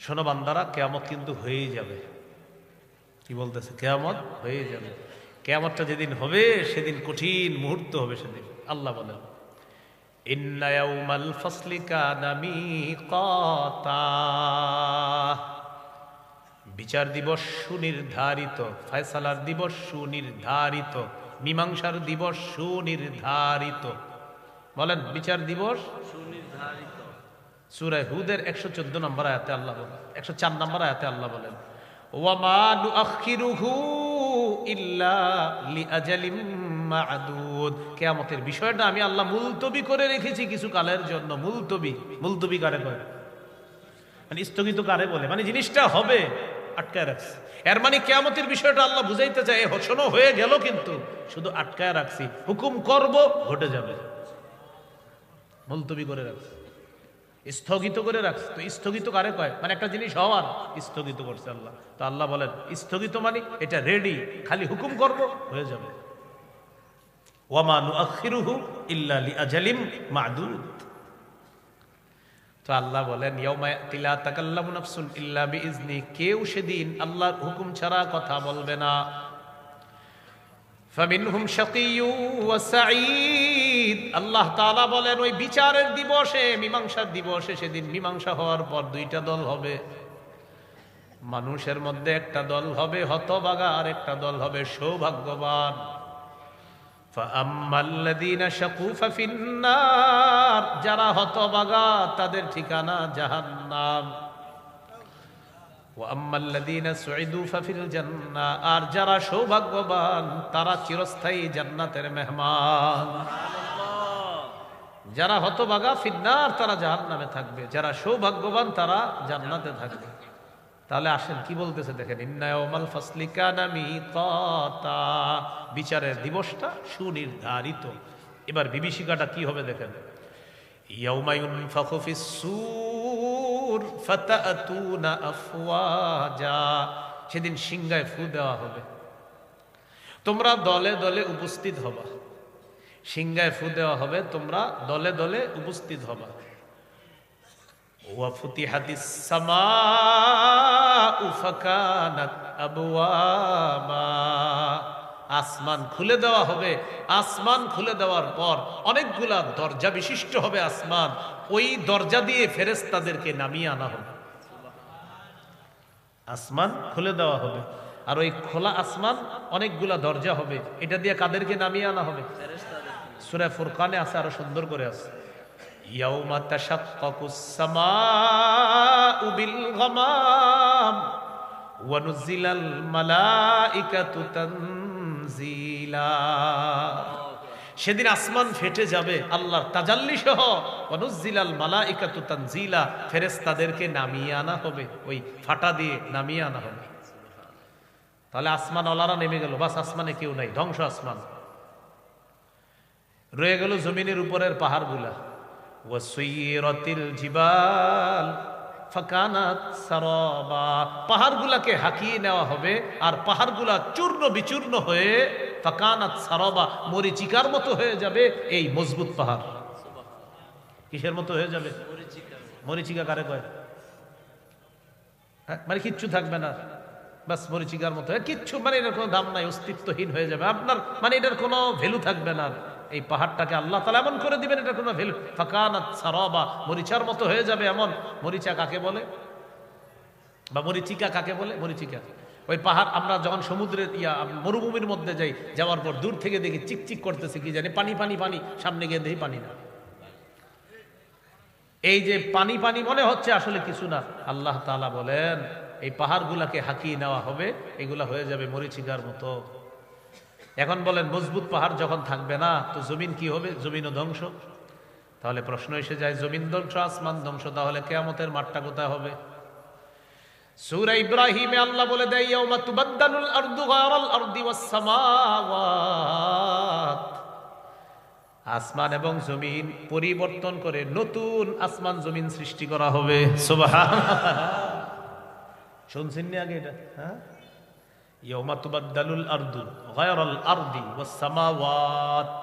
শোনো বান্দারা, কিয়ামত কিন্তু হয়েই যাবে। কি বলতেছে? কিয়ামত হয়ে যাবে। কিয়ামতটা যেদিন হবে সেদিন কঠিন মুহূর্ত হবে। সেদিন আল্লাহ বলেন, ইন্না ইয়াউমাল ফাসলি কানা মিকাতা, বিচার দিবস সুনির্ধারিত, ফয়সালার দিবস সুনির্ধারিত, মীমাংসার দিবস সুনির্ধারিত। বলেন, বিচার দিবস সুনির্ধারিত। সূরা হুদের 114 নম্বর আয়াতে আল্লাহ বলেন, 104 নম্বর আয়াতে আল্লাহ বলেন, ওয়া মা নুআখিরুহু ইল্লা লিআজালিম মা'দুদ। কিয়ামতের বিষয়টা আমি আল্লাহ মুলতবি করে রেখেছি কিছু কালের জন্য। মুলতবি কারে বলে? মানে স্থগিত কারে বলে? মানে জিনিসটা হবে, আটকায় রাখছি। এর মানে কিয়ামতের বিষয়টা আল্লাহ বুঝাইতে চায়, শোনো হয়ে গেল, কিন্তু শুধু আটকায় রাখছি, হুকুম করব, ঘটে যাবে। মুলতবি করে রাখছি, স্থগিত করে রাখছে। তো স্থগিত কারে কয়? মানে একটা জিনিস হওয়ার স্থগিত করছে আল্লাহ। তো আল্লাহ বলেন, স্থগিত মানে এটা রেডি, খালি হুকুম করব, হয়ে যাবে। ওয়া মা নুআখিরুহু ইল্লা লিআজালিম মা'দুদ। তো আল্লাহ বলেন, ইয়াউমা ইয়াতি লা তাকাল্লামু নাফসুন ইল্লা বিইজনি, কেউ সেদিন আল্লাহর হুকুম ছাড়া কথা বলবে না। ফামিনহুম শাকিয়্যু ওয়া সাঈদ। আল্লাহ তাআলা বলেন, ওই বিচারের দিবসে, মীমাংসার দিবসে, সেদিন মীমাংসা হওয়ার পর দুইটা দল হবে। মানুষের মধ্যে একটা দল হবে হতভাগা, আর একটা দল হবে সৌভাগ্যবান। ফাআম্মাল্লাযীনা শাকু ফাফিন্নার, যারা হতভাগা তাদের ঠিকানা জাহান্নাম। ওয়া আম্মাল্লাযীনা সুঈদু ফাফিল জান্নাহ, আর যারা সৌভাগ্যবান তারা চিরস্থায়ী জান্নাতের মেহমান। যারা হতভাগা ফিন্নার, তারা জাহান্নামে থাকবে, যারা সৌভাগ্যবান তারা জান্নাতে থাকবে। তাহলে আসেন কি বলতেছে দেখেন, ইন্না ইয়াউমাল ফাসলি কানা মিকাতা, বিচারের দিবসটা সুনির্ধারিত। এবার বিভীষিকাটা কি হবে দেখেন, ইয়াউমা ইউনফাখু ফিস-সূর ফাতাতুনা আফওয়াজা, সেদিন সিংহায় ফু দেওয়া হবে, তোমরা দলে দলে উপস্থিত হবা। সিংহায় ফু দেওয়া হবে, তোমরা দলে দলে উপস্থিত হবা। ওয়া ফুতিহাতিস সামাউ ফাকানাত আবওয়াবা, আসমান খুলে দেওয়া হবে। আসমান খুলে দেওয়ার পর অনেকগুলা দরজা বিশিষ্ট হবে আসমান, ওই দরজা দিয়ে ফেরেশতাদেরকে নামিয়ে আনা হবে। আসমান খুলে দেওয়া হবে, আর ওই খোলা আসমান অনেকগুলা দরজা হবে, এটা দিয়ে কাদেরকে নামিয়ে আনা হবে? সূরা ফুরকানে আছে, আরো সুন্দর করে আছে, ইয়াউমা তাশাক্কাকুস সামাউ বিল গামাম ওয়া নুজিলাল মালাইকাতু তানজিলা। সেদিন আসমান ফেটে যাবে আল্লাহর তাজাল্লি সহ, ওয়া নুজিলাল মালাইকাতু তানজিলা, ফেরেশতাদেরকে নামিয়ে আনা হবে, ওই ফাটা দিয়ে নামিয়ে আনা হবে। তাহলে আসমান ওয়ালারা নেমে গেল, বাস আসমানে কেউ নাই, ধ্বংস আসমান। রয়ে গেল জমিনের উপরের পাহাড়গুলা। ওয়াসুইরাতিল জিবাল ফাকানাত সারাবা, পাহাড়গুলাকে হাকিয়ে নেওয়া হবে, আর পাহাড়গুলা চূর্ণ বিচূর্ণ হয়ে ফাকানাত সারাবা, মরিচিকার মতো হয়ে যাবে। এই মজবুত পাহাড় কিসের মতো হয়ে যাবে? মরিচিকা কারে কয়? মানে কিচ্ছু থাকবে না, বাস মরিচিকার মতো, কিচ্ছু, মানে এটার কোনো দাম নাই, অস্তিত্বহীন হয়ে যাবে আপনার, মানে এটার কোনো ভ্যালু থাকবে না। এই পাহাড়টাকে আল্লাহ তাআলা এমন করে দিবেন, এটা কোনো ভ্যালু, ফাকানাত সারাবা, মরিচার মতো হয়ে যাবে। এমন মরিচা কাকে বলে, বা মরিচিকা কাকে বলে? মরিচিকা ওই পাহাড়, আমরা যখন সমুদ্রের মরুভূমির মধ্যে যাই, যাওয়ার পর দূর থেকে দেখি চিকচিক করতেছে, কি জানি পানি পানি পানি, সামনে গিয়ে দেখি পানি না। এই যে পানি পানি মনে হচ্ছে, আসলে কিছু না। আল্লাহ তাআলা বলেন, এই পাহাড়গুলাকে হাকিয়ে নেওয়া হবে, এগুলা হয়ে যাবে মরিচিকার মতো। এখন বলেন, মজবুত পাহাড় যখন থাকবে না, তো জমিন কি হবে? জমিনও ধ্বংস। তাহলে প্রশ্ন এসে যায়, জমিন ধ্বংস, আসমান ধ্বংস, তাহলে কিয়ামতের মাঠটা কোথায় হবে? সূরা ইব্রাহিমে আল্লাহ বলে দেয়, ইয়াউমা তুবাদদালুল আরদু গায়রাল আরদি ওয়াস সামাওয়াত, আসমান এবং জমিন পরিবর্তন করে নতুন আসমান জমিন সৃষ্টি করা হবে। সুবহানাল্লাহ, শুনছেন না আগে এটা? হ্যাঁ, ইয়াউমা তুবাদদালুল আরদু গায়রাল আরদি ওয়াস সামাওয়াত,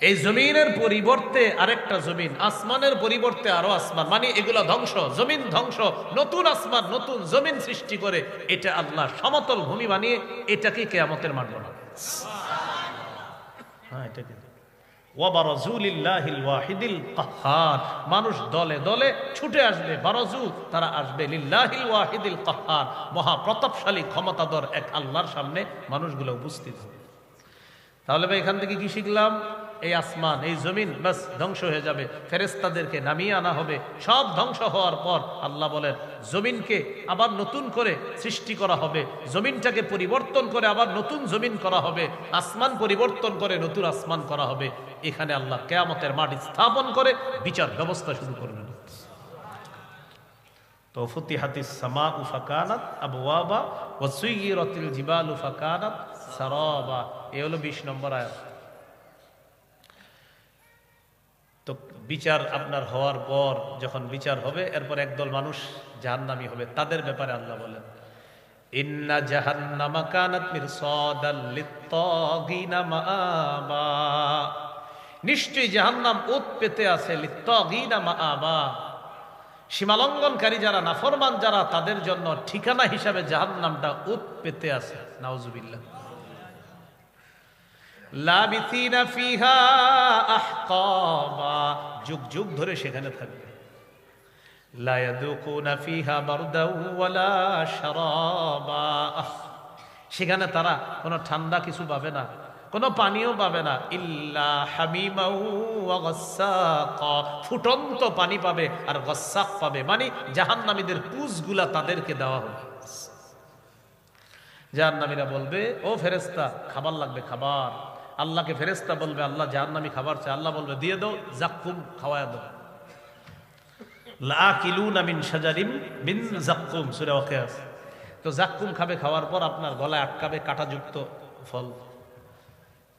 এই জমিনের পরিবর্তে আরেকটা জমিন, আসমানের পরিবর্তে আরো আসমান, মানে এগুলা ধ্বংস, জমিন ধ্বংস, নতুন আসমান নতুন জমিন সৃষ্টি করে এটা আল্লাহ সমতল ভূমি বানিয়ে এটাকে কিয়ামতের মাঠ বানাবে। হ্যাঁ, এটা কি ওয়াবারাজুলিল্লাহিল ওয়াহিদিল কাহ্হার, মানুষ দলে দলে ছুটে আসবে, বারাজু তারা আসবে লিল্লাহিল ওয়াহিদিল কাহ্হার, মহাপ্রতাপশালী ক্ষমতাধর এক আল্লাহর সামনে মানুষগুলো উপস্থিত হবে। তাহলে ভাই এখান থেকে কি শিখলাম? এই আসমান এই জমিন বাস ধ্বংস হয়ে যাবে, ফেরেশতাদেরকে নামিয়ে আনা হবে। সব ধ্বংস হওয়ার পর আল্লাহ বলেন জমিনকে আবার নতুন করে সৃষ্টি করা হবে, জমিনটাকে পরিবর্তন করে আবার নতুন জমিন করা হবে, আসমান পরিবর্তন করে নতুন আসমান করা হবে। এখানে আল্লাহ কিয়ামতের মাঠ স্থাপন করে বিচার ব্যবস্থা শুরু করবেন। তো ফুতিহাতিস সামাউ ফাকানাত আবওয়াবা ওয়া সুয়িরাতিল জিবালু ফাকানাত সারাবা। এই হলো 20 নম্বর আয়াত। তো বিচার আপনার হওয়ার পর যখন বিচার হবে, এরপর একদল মানুষ জাহান্নামী হবে, তাদের ব্যাপারে আল্লাহ বলেন ইন্না জাহান্নামা কানাত মিরসাদাল লিত্তাগিনা মাআবা, নিশ্চয়ই জাহান্নাম ওত পেতে আছে, লিত্তাগিনা মাআবা, সীমালঙ্ঘনকারী যারা, নাফরমান যারা, তাদের জন্য ঠিকানা হিসাবে জাহান্নামটা ওত পেতে আছে। নাউজুবিল্লাহ। লাবিথিনা ফিহা আহকাবা, যুগ যুগ ধরে সেখানে থাকবে। লা ইয়াদুকুনা ফিহা বারদাও ওয়ালা শারাবা, সেখানে তারা কোনো ঠান্ডা কিছু পাবে না, কোনো পানিও পাবে না। ইল্লা হামিমাও ওয়া গাসসাকা, ফুটন্ত পানি পাবে আর গাসসাক পাবে, মানে জাহান্নামীদের পুঁজগুলা তাদেরকে দেওয়া হবে। জাহান্নামীরা বলবে ও ফেরেশতা খাবার লাগবে, খাবার। আল্লাহকে ফেরেশতা বলবে আল্লাহ জাহান্নামী খাবার চায়, আল্লাহ বলবে দিয়ে দাও, জাক্কুম খাওয়ায়া দাও। লাকিলুনা মিন শাজারিম মিন জাক্কুম, সূরা ওয়াকিয়া। তো জাক্কুম খাবে, খাওয়ার পর আপনার গলায় আটকাবে কাঁটাযুক্ত ফল।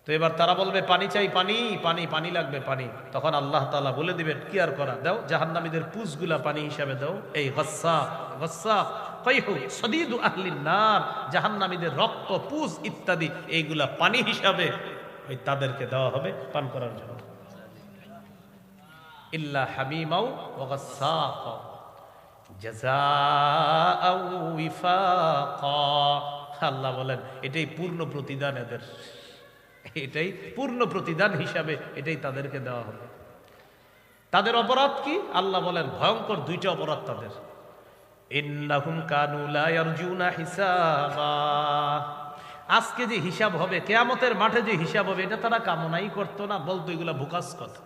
তো এবার তারা বলবে পানি চাই, পানি পানি পানি লাগবে পানি। তখন আল্লাহ তাআলা বলে দিবেন কি আর করা, দাও জাহান্নামীদের পুঁজগুলা পানি হিসাবে দাও। এই গাসসাক, গাসসাক কাইহু সাদীদু আহলিন নার, জাহান্নামীদের রক্ত পুঁজ ইত্যাদি এইগুলা পানি হিসাবে ওই তাদেরকে দেওয়া হবে পান করার জন্য। ইল্লা হামিমাও ওয়া গাসসাক জাযাআও ওয়িফাকা, আল্লাহ বলেন এটাই পূর্ণ প্রতিদান এদের, এটাই পূর্ণ প্রতিদান হিসাবে এটাই তাদেরকে দেওয়া হবে। তাদের অপরাধ কি? আল্লাহ বলেন ভয়ঙ্কর দুইটা অপরাধ তাদের। ইন্নাহুম কানু লা ইয়ারজুনা হিসাবা, আজকে যে হিসাব হবে, কিয়ামতের মাঠে যে হিসাব হবে, এটা তারা কামনাই করতো না, বলতো এগুলা বুকাস কথা।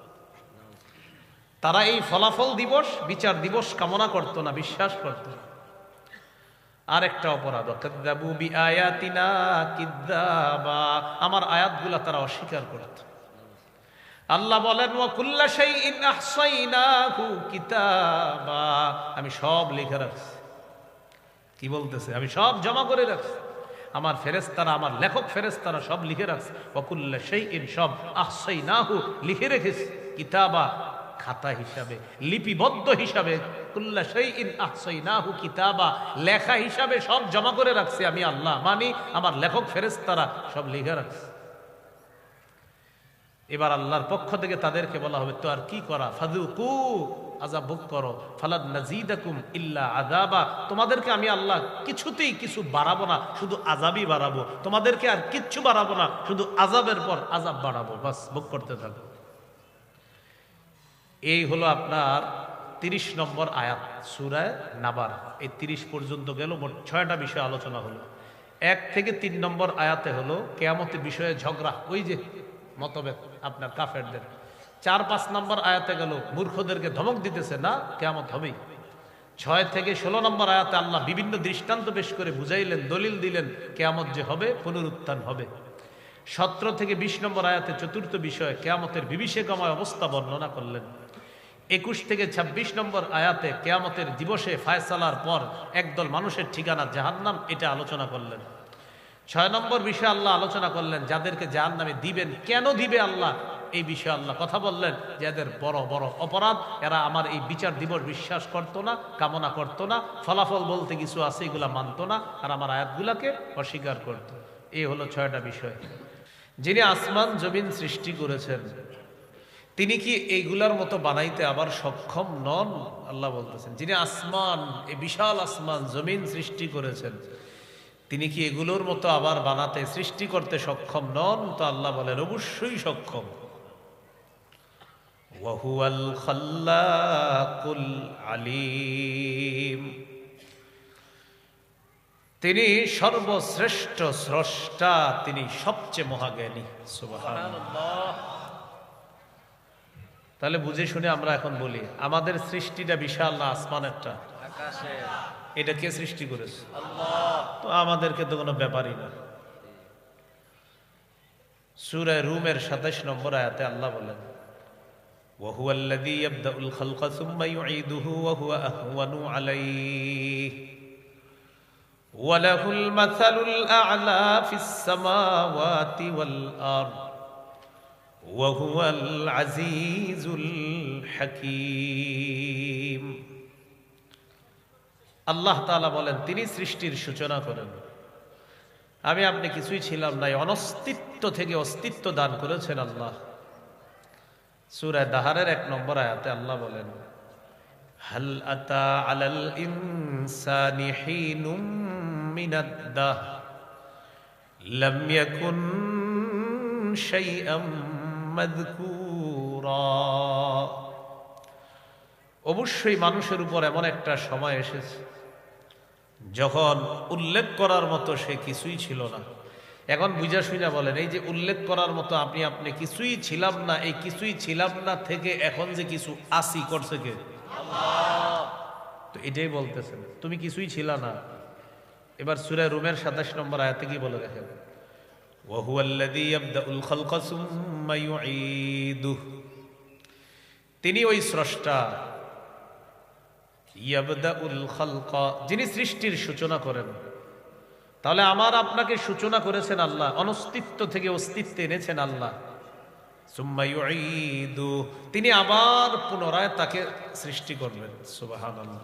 তারা এই ফলাফল দিবস, বিচার দিবস কামনা করতো না, বিশ্বাস করতো না। আরেকটা অপরাধ, কাযযাবু বিআয়াতিনা কিযযাবা, আমার আয়াতগুলা তারা অস্বীকার করত। আল্লাহ বলেন ওয়া কুল্লা শাইইন আহসাইনাহু কিতাবা, আমি সব লিখে রাখছি। কি বলতেছে? আমি সব জমা করে রাখছি, আমার ফেরেশতারা, আমার লেখক ফেরেশতারা সব লিখে রাখছে। ওয়া কুল্লা শাইইন, সব, আহসাইনাহু লিখে রেখেছি, কিতাবা খাতা হিসাবে, লিপিবদ্ধ হিসাবে। কুল্লা শাইইন আহসাইনাহু কিতাবা, লেখা হিসাবে সব জমা করে রাখছি আমি আল্লাহ, মানে আমার লেখক ফেরেশতারা সব লিখে রাখছে। এবার আল্লাহর পক্ষ থেকে তাদেরকে বলা হবে তো আর কি করা, ফাযুকু, আযাব ভোগ করো, ফালান নাযীদাকুম ইল্লা আযাবা, তোমাদেরকে আমি আল্লাহ কিছুতেই কিছু বাড়াবো না, শুধু আযাবই বাড়াবো, তোমাদেরকে আর কিচ্ছু বাড়াবো না, শুধু আযাবের পর আযাব বাড়াবো, বাস ভোগ করতে থাকো। এই হলো আপনার 30 নম্বর আয়াত সূরা নাবার। এই 30 পর্যন্ত গেল, মোট 6টা বিষয় আলোচনা হলো। 1 থেকে 3 নম্বর আয়াতে হলো কিয়ামতের বিষয়ে ঝগড়া, ওই যে মতভেদ আপনার কাফেরদের। 4-5 নম্বর আয়াতে গেল মূর্খদেরকে ধমক দিতেছে না কিয়ামত হবেই। 6 থেকে 16 নম্বর আয়াতে আল্লাহ বিভিন্ন দৃষ্টান্ত পেশ করে বুঝাইলেন, দলিল দিলেন কিয়ামত যে হবে, পুনরুত্থান হবে। 17 থেকে 20 নম্বর আয়াতে চতুর্থ বিষয় কিয়ামতের বিভীষিকাময় অবস্থা বর্ণনা করলেন। 21 থেকে 26 নম্বর আয়াতে কিয়ামতের দিবসে ফায়সালার পর একদল মানুষের ঠিকানা জাহান্নাম, এটা আলোচনা করলেন। 6 নম্বর বিষয় আল্লাহ আলোচনা করলেন যাদেরকে জাহান্নামে দিবেন, কেন দিবে আল্লাহ, এই বিষয়ে আল্লাহ কথা বললেন যে এদের বড় বড় অপরাধ, এরা আমার এই বিচার দিবস বিশ্বাস করতো না, কামনা করতো না, ফলাফল বলতে কিছু আছে এগুলা মানতো না, আর আমার আয়াতগুলাকে অস্বীকার করত। এই হলো 6টা বিষয়। যিনি আসমান জমিন সৃষ্টি করেছেন, তিনি কি এইগুলার মতো বানাইতে আবার সক্ষম নন? আল্লাহ বলতেছেন, যিনি আসমান, এই বিশাল আসমান জমিন সৃষ্টি করেছেন, তিনি কি এগুলোর মতো আবার বানাতে, সৃষ্টি করতে সক্ষম নন? তো আল্লাহ বলেন অবশ্যই সক্ষম। ওয়াহুয়াল খাল্লাকুল আলিম, তিনি সর্বশ্রেষ্ঠ স্রষ্টা, তিনি সবচেয়ে মহাজ্ঞানী। সুবহানাল্লাহ। তাহলে বুঝে শুনে আমরা এখন বলি, আমাদের সৃষ্টিটা বিশাল না আসমানেরটা? এটা কে সৃষ্টি করেছে? আল্লাহ। তো আমাদেরকে তো কোনো ব্যাপারই না। সূরা রুমের ২৭ নম্বর আয়াতে আল্লাহ বলেন, ওয়াহুয়াল্লাযী ইয়াবদাউল খালকা সুম্মা ইউঈদুহু ওয়া হুয়া আহওয়ানু আলাইহি ওয়া লাহুল মাসালুল আ'লা ফিস সামাওয়াতি ওয়াল আরদ ওয়া হুয়াল আজিজুল হাকীম। আল্লাহ তাআলা বলেন, তিনি সৃষ্টির সূচনা করেন। আমি আপনি কিছুই ছিলাম না, অনস্তিত্ব থেকে অস্তিত্ব দান করেছেন আল্লাহ। সূরা দাহারের ১ নম্বর আয়াতে আল্লাহ বলেন, হাল আতা আলাল ইনসানি হিনুম মিনাদ দাহর লাম ইয়াকুন শাইআম মাযকুরা। অবশ্যই মানুষের উপর এমন একটা সময় এসেছে যখন উল্লেখ করার মতো সে কিছুই ছিল না। এখন বুঝা শুনা বলেন, এই যে উল্লেখ করার মতো আপনি কিছুই ছিলাম না, এই কিছুই ছিলাম না থেকে এখন যে কিছু আসি করছে কে? আল্লাহ। তো এটাই বলতেছেন, তুমি কিছুই ছিলা না। এবার সূরা রুমের ২৭ নম্বর আয়াতে কি বলে দেখেন, ওয়াহুয়াল্লাযী ইয়াবদাউল খালকা সুম্মা ইউঈদুহু, তিনি ওই স্রষ্টা, ইয়াবদাউল খালকা, যিনি সৃষ্টির সূচনা করেন। তাহলে আমার আপনাকে সূচনা করেছেন আল্লাহ, অনস্তিত্ব থেকে অস্তিত্বে এনেছেন আল্লাহ। সুম্মা ইউঈদুহু, তিনি আবার পুনরায় তাকে সৃষ্টি করবেন। সুবহানাল্লাহ।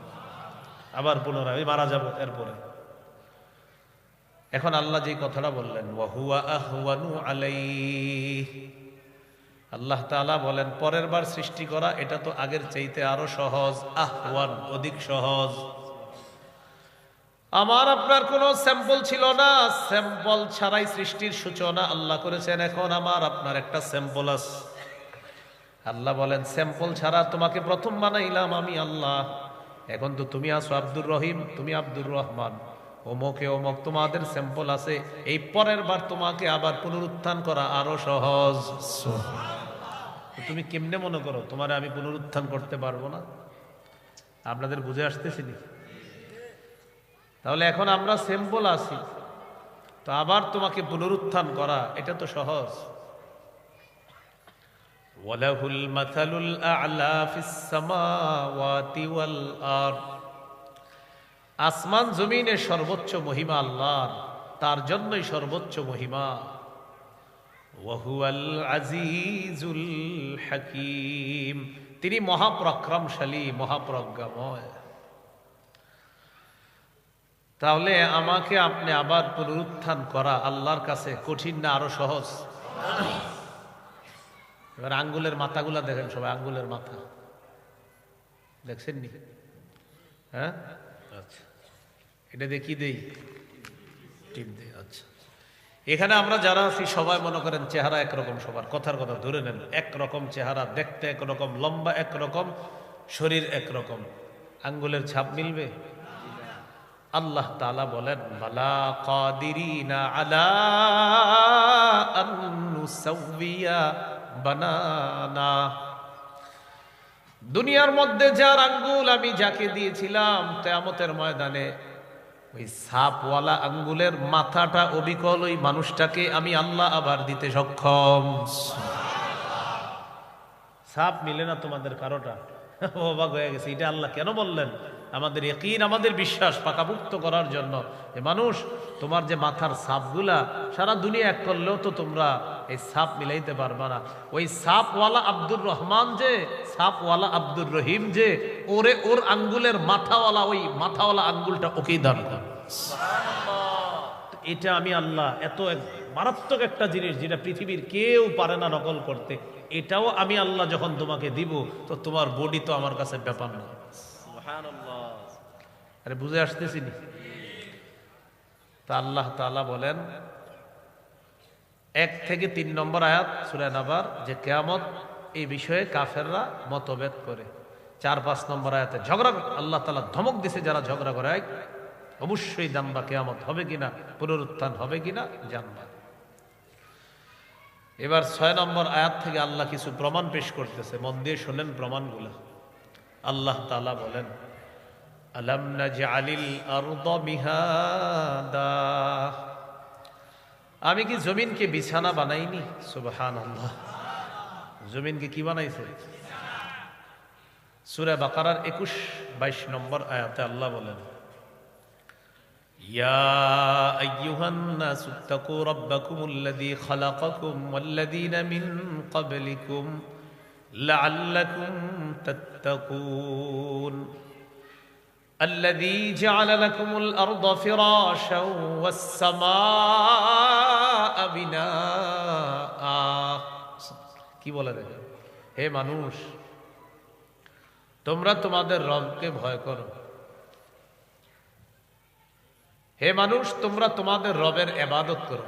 আবার পুনরায় মারা যাব এরপরে। এখন আল্লাহ যে কথাটা বললেন, ওয়া হুয়া আহওয়ানু আলাইহি, আল্লাহ তাআলা বলেন পরের বার সৃষ্টি করা এটা তো আগের চাইতে আরো সহজ। আহওয়ান, অধিক সহজ। আমার আপনার কোনো স্যাম্পল ছিল না, স্যাম্পল ছাড়াই সৃষ্টির সূচনা আল্লাহ করেছেন। এখন আমার আপনার একটা স্যাম্পল আছে। আল্লাহ বলেন, স্যাম্পল ছাড়া তোমাকে প্রথম বানাইলাম আমি আল্লাহ। এখন তো তুমি আছো আব্দুর রহিম, তুমি আব্দুর রহমান, অমুকে অমুক, তোমাদের স্যাম্পল আছে। এই পরের বার তোমাকে আবার পুনরুত্থান করা আরো সহজ। তুমি কেমনে মনে করো তোমারে আমি পুনরুত্থান করতে পারবো না? আপনাদের বুঝে আসতেছি নি? তাহলে এখন আমরা স্যাম্পল আছি, তো আবার তোমাকে পুনরুত্থান করা এটা তো সহজ। ওয়ালাহুল মাসালুল আ'লা ফিস সামাওয়াতি ওয়াল আরদ, আসমান জমিনে সর্বোচ্চ মহিমা আল্লাহর, তার জন্যই সর্বোচ্চ মহিমা। ওয়া হুয়াল আজিজুল হাকীম, তিনি মহাপরাক্রমশালী, মহাপ্রজ্ঞাময়। তাহলে আমাকে আপনি আবার পুনরুত্থান করা আল্লাহর কাছে কঠিন না আরো সহজ? এবার আঙ্গুলের মাথাগুলা দেখেন সবাই, আঙ্গুলের মাথা দেখছেন নি? হ্যাঁ, আচ্ছা, এটা দিয়ে কি দেই? টিপ দেই। আচ্ছা, এখানে আমরা যারা আছি সবাই মনে করেন চেহারা একরকম, সবার কথার কথা ধরে নেন, একরকম চেহারা, দেখতে একরকম, লম্বা একরকম, শরীর একরকম, আঙ্গুলের ছাপ মিলবে? আল্লাহ তাআলা বলেন, বালা কাদিরিনা আলা আন নুসাউইয়া বানানা। দুনিয়ার মধ্যে যার আঙ্গুল আমি যাকে দিয়েছিলাম, কিয়ামতের ময়দানে ওই সাপওয়ালা আঙ্গুলের মাথাটা অবিকল ওই মানুষটাকে আমি আল্লাহ আবার দিতে সক্ষম। সাপ মিলে না তোমাদের কারোটা? অবাক হয়ে গেছে, এটা আল্লাহ কেন বললেন? আমাদের ইয়াকিন, আমাদের বিশ্বাস পাকাপুক্ত করার জন্য। যে মানুষ, তোমার যে মাথার সাপগুলা সারা দুনিয়া এক করলেও তো তোমরা এই সাপ মিলাইতে পারবা না। ওই সাপওয়ালা আব্দুর রহমান যে, সাপওয়ালা আব্দুর রহিম যে, ওরে ওর আঙ্গুলের মাথাওয়ালা, ওই মাথাওয়ালা আঙ্গুলটা ওকেই দান কর। এটা আমি আল্লাহ এত এক মারাত্মক একটা জিনিস যেটা পৃথিবীর কেউ পারে না নকল করতে, এটাও আমি আল্লাহ যখন তোমাকে দিব, তো তোমার বডি তো আমার কাছে ব্যাপার না। আরে বুঝে আসতেছি নি? তা আল্লাহ তাআলা বলেন 1 থেকে 3 নম্বর আয়াত সূরা নাবার যে কিয়ামত এই বিষয়ে কাফেররা মতভেদ করে। 4-5 নম্বর আয়াতে ঝগড়া, আল্লাহ তাআলা ধমক দিছে যারা ঝগড়া করে, অবশ্যই জানবা কিয়ামত হবে কিনা, পুনরুত্থান হবে কিনা জানবা। এবার 6 নম্বর আয়াত থেকে আল্লাহ কিছু প্রমাণ পেশ করতেছে, মন দিয়ে শোনেন প্রমাণগুলো। আল্লাহ তাআলা বলেন আলাম নাজআলিল আরদা মিহাদা, আমি কি জমিনকে বিছানা বানাইনি? সুবহানাল্লাহ, জমিনকে কি বানাইছে? সূরা বাকারার 21-22 নম্বর আয়াতে আল্লাহ বলেন ইয়া আইয়ুহান নাসু তাকু রাব্বাকুমুল্লাযী খালাকাকুম ওয়াল্লাযীনা মিন ক্বাবলিকুম লাআল্লাকুম তাত্তাকুন الذي جعل لكم الأرض فراشا والسماء بناء। কি বলে দেখেন, হে মানুষ তোমরা তোমাদের রবকে ভয় করো, হে মানুষ তোমরা তোমাদের রবের ইবাদত করো।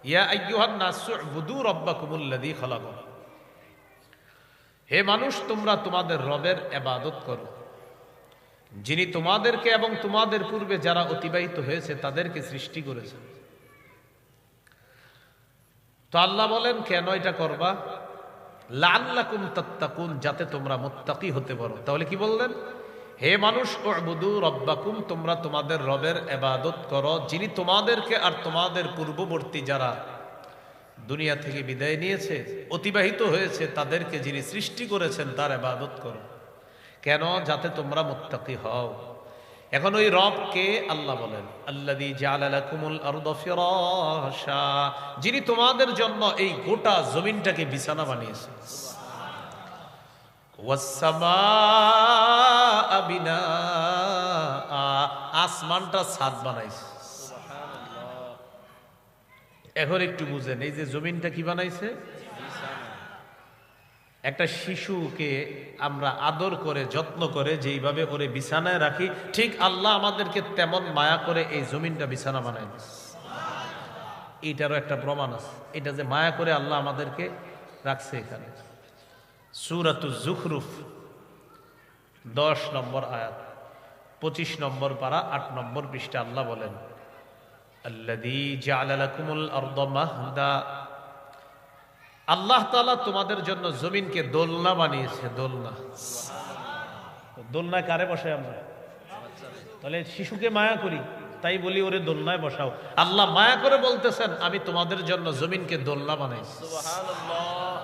ইয়া আইয়ুহান নাসু উবুদু রাব্বাকুমুল্লাযী খালাকাকুম, হে মানুষ তোমরা তোমাদের রবের ইবাদত করো যিনি তোমাদেরকে এবং তোমাদের পূর্বে যারা অতিবাহিত হয়েছে তাদেরকে সৃষ্টি করেছেন। তো আল্লাহ বলেন কেন এটা করবা? লাআল্লাকুম তাত্তাকুন, যাতে তোমরা মুত্তাকি হতে পারো। তাহলে কি বললেন? হে মানুষ উবুদু রাব্বাকুম, তোমরা তোমাদের রবের ইবাদত করো যিনি তোমাদেরকে আর তোমাদের পূর্ববর্তী যারা দুনিয়া থেকে বিদায় নিয়েছে, অতিবাহিত হয়েছে, তাদেরকে যিনি সৃষ্টি করেছেন তার ইবাদত করো। কেন? যাতে তোমরা মুত্তাকি হও। এখন ওই রবকে আল্লাহ বলেন আল্লাযী জাআলা লাকুমুল আরদা ফিরাশা, যিনি তোমাদের জন্য এই গোটা জমিনটাকে বিছানা বানিয়েছেন। ওয়াস সামাআ বিনাআ, আসমানটা ছাদ বানাইছে। এখন একটু বুঝেন, এই যে জমিনটা কি বানাইছে? একটা শিশুকে আমরা আদর করে যত্ন করে যেইভাবে ওরে বিছানায় রাখি, ঠিক আল্লাহ আমাদেরকে তেমন মায়া করে এই জমিনটা বিছানা বানাই দিয়েছে। এইটারও একটা প্রমাণ আছে, এটা যে মায়া করে আল্লাহ আমাদেরকে রাখছে। এখানে সূরাতুজ যুখরুফ 10 নম্বর আয়াত 25 নম্বর পারা 8 নম্বর পৃষ্ঠা আল্লাহ বলেন আল্লাযী জাআলা লাকুমুল আরদা মাহদা, আল্লাহ তাআলা তোমাদের জন্য জমিনকে দোলনা বানিয়েছে। দোলনা, দোলনায় কারে বসাই আমরা? তাহলে শিশুকে মায়া করি তাই বলি ওরে দোলনায় বসাও। আল্লাহ মায়া করে বলতেছেন আমি তোমাদের জন্য জমিনকে দোলনা বানাইছি। সুবহানাল্লাহ।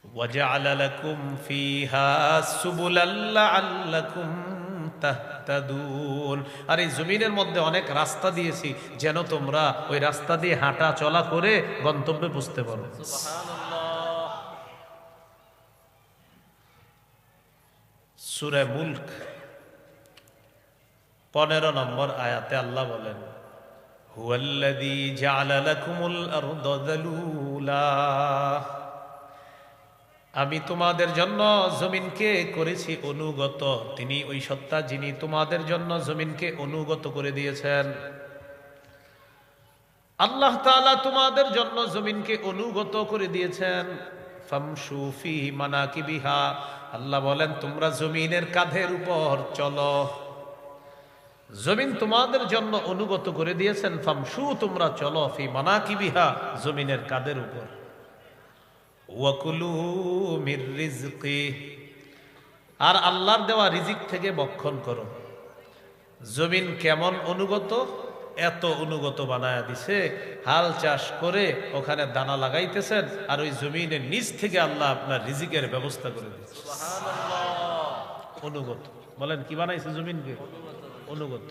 ওয়াজআলা লাকুম ফিহা সুবুলাল লাআল্লাকুম তাহতাদুন, আর এই জমিনের মধ্যে অনেক রাস্তা দিয়েছি যেন তোমরা ওই রাস্তা দিয়ে হাঁটা চলা করে গন্তব্যে পৌঁছতে পারো। সুবহানাল্লাহ। সূরা মুলক 15 নম্বর আয়াতে আল্লাহ বলেন হুয়াল্লাযী জাআলা লাকুমুল আরদা যালুলা, আমি তোমাদের জন্য জমিনকে করেছি অনুগত। তিনি ওই সত্তা যিনি তোমাদের জন্য জমিনকে অনুগত করে দিয়েছেন। আল্লাহ তাআলা তোমাদের জন্য জমিনকে অনুগত করে দিয়েছেন। ফামশু ফি মানাকিবিহা, আল্লাহ বলেন তোমরা জমিনের কাঁধের উপর চলো। জমিন তোমাদের জন্য অনুগত করে দিয়েছেন। ফামশু, তোমরা চলো, ফি মানাকিবিহা, জমিনের কাঁধের উপর। ওয়াকুলু মির রিজকি, আর আল্লাহর দেওয়া রিজিক থেকে ভক্ষণ করো। জমিন কেমন অনুগত? এত অনুগত বানায়া দিছে, হাল চাষ করে ওখানে দানা লাগাইতেছেন আর ওই জমিনের নিচ থেকে আল্লাহ আপনার রিজিকের ব্যবস্থা করে দিচ্ছে। সুবহানাল্লাহ। অনুগত বলেন কি বানাইছে জমিনকে? অনুগত।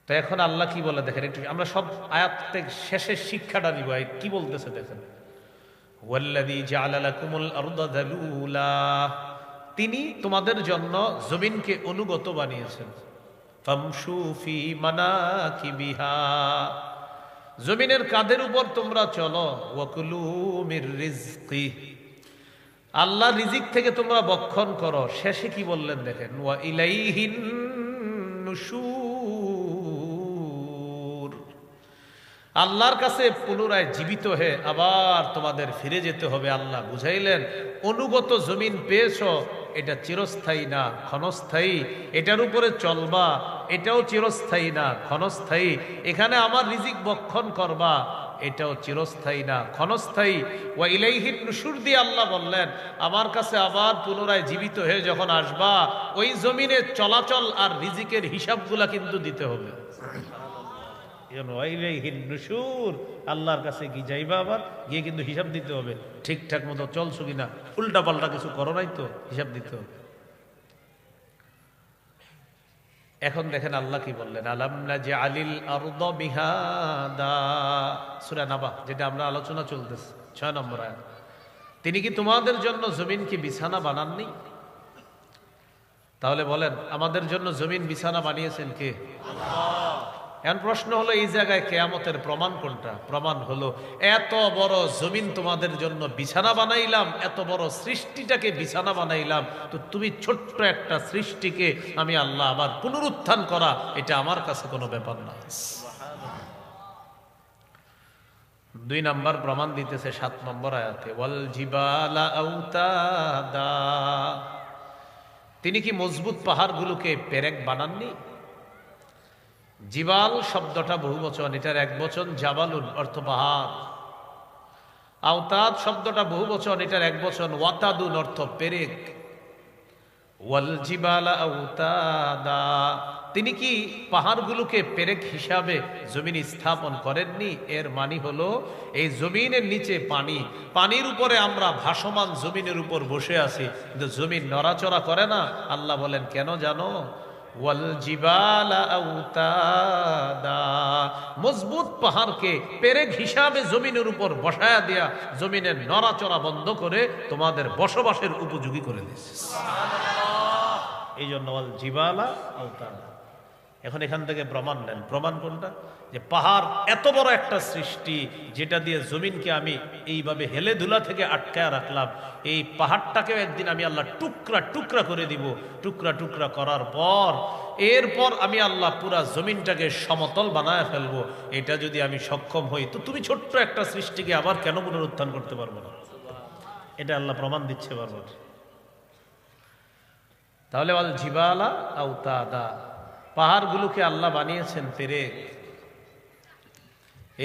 তো এখন আল্লাহ কি বলে দেখেন একটু, আমরা সব আয়াত থেকে শেষের শিক্ষাটা নিব। কি বলতেছে দেখেন, ওয়াল্লাযী জাআলা লাকুমুল আরদা যালুলা, তিনি তোমাদের জন্য জমিনকে অনুগত বানিয়েছেন। ফামশু ফি মানাকিবিহা, জমিনের কাঁধের উপর তোমরা চলো, ওয়াকুলু মির রিজকি, আল্লাহ রিজিক থেকে তোমরা ভক্ষণ করো। শেষে কি বললেন দেখেন, ওয়া ইলাইহিন নুশুর, আল্লাহর কাছে পুনরায় জীবিত হয়ে আবার তোমাদের ফিরে যেতে হবে। আল্লাহ বুঝাইলেন অনুগত জমিন পেয়েছো, এটা চিরস্থায়ী না ক্ষণস্থায়ী, এটার উপরে চলবা, এটাও চিরস্থায়ী না ক্ষণস্থায়ী। এখানে আমার রিজিক ভক্ষণ করবা, এটাও চিরস্থায়ী না ক্ষণস্থায়ী। ওয়া ইলাইহিন নুশুর দিয়ে আল্লাহ বললেন আমার কাছে আবার পুনরায় জীবিত হয়ে যখন আসবা, ওই জমিনে চলাচল আর রিজিকের হিসাবগুলা কিন্তু দিতে হবে। আল্লাহর কাছে কি যাইবা, আবার গিয়ে কিন্তু হিসাব দিতে হবে, ঠিকঠাক মতো চলছো কিনা, উল্টা পাল্টা কিছু করো নাই তো, হিসাব দিতে হবে। এখন দেখেন আল্লাহ কি বললেন, আলাম নাজআলিল আরদ মিহাদা, সূরা নাবা, যেটা আমরা আলোচনা চলতেছে 6 নম্বর আয়াত। তিনি কি তোমাদের জন্য জমিন কি বিছানা বানাননি? তাহলে বলেন আমাদের জন্য জমিন বিছানা বানিয়েছেন কে? আল্লাহ। এখন প্রশ্ন হলো এই জায়গায় কিয়ামতের প্রমাণ কোনটা? প্রমাণ হলো এত বড় জমিন তোমাদের জন্য বিছানা বানাইলাম, এত বড় সৃষ্টিটাকে বিছানা বানাইলাম, তো তুমি ছোট্ট একটা সৃষ্টিকে আমি আল্লাহ আবার পুনরুত্থান করা, এটা আমার কাছে কোনো ব্যাপার না। 2 নম্বর প্রমাণ দিতেছে 7 নম্বর আয়াতে, ওয়াল জিবালা আওতাদা, তিনি কি মজবুত পাহাড়গুলোকে পেরেক বানাননি? জিবাল শব্দটা বহুবচন, এটার একবচন জাবালুন অর্থ পাহাড়। আওতাদ শব্দটা বহুবচন, এটার একবচন ওয়াতাদুন অর্থ পেরেক। ওয়াল জিবালা আওতাদা, তিনি কি পাহাড়গুলোকে পেরেক হিসাবে জমিন স্থাপন করেননি? এর মানে হলো এই জমিনের নিচে পানি, পানির উপরে আমরা ভাসমান জমিনের উপর বসে আছি, কিন্তু জমিন নড়াচড়া করে না। আল্লাহ বলেন কেন জানো? ওয়াল জিবালা আওতাদা, মজবুত পাহাড়কে পেরেক হিসাবে জমিনের উপর বসায়া দিয়া জমিনের নড়াচড়া বন্ধ করে তোমাদের বসবাসের উপযোগী করে দিয়েছে। সুবহানাল্লাহ। এই জন্য ওয়াল জিবালা আওতাদা। এখন এখান থেকে প্রমাণ নেন, প্রমাণ কোনটা? যে পাহাড় এত বড় একটা সৃষ্টি, যেটা দিয়ে জমিনকে আমি এইভাবে হেলে ধুলা থেকে আটকায় রাখলাম, এই পাহাড়টাকেও একদিন আমি আল্লাহ টুকরা টুকরা করে দিব। টুকরা টুকরা করার পর এরপর আমি আল্লাহ পুরা জমিনটাকে সমতল বানায় ফেলবো। এটা যদি আমি সক্ষম হই, তো তুমি ছোট্ট একটা সৃষ্টিকে আবার কেন পুনরুত্থান করতে পারবো না? এটা আল্লাহ প্রমাণ দিচ্ছে বারবার। তাহলে ওয়াল জিবালা আওতাদা, পাহাড়গুলোকে আল্লাহ বানিয়েছেন পেরেক,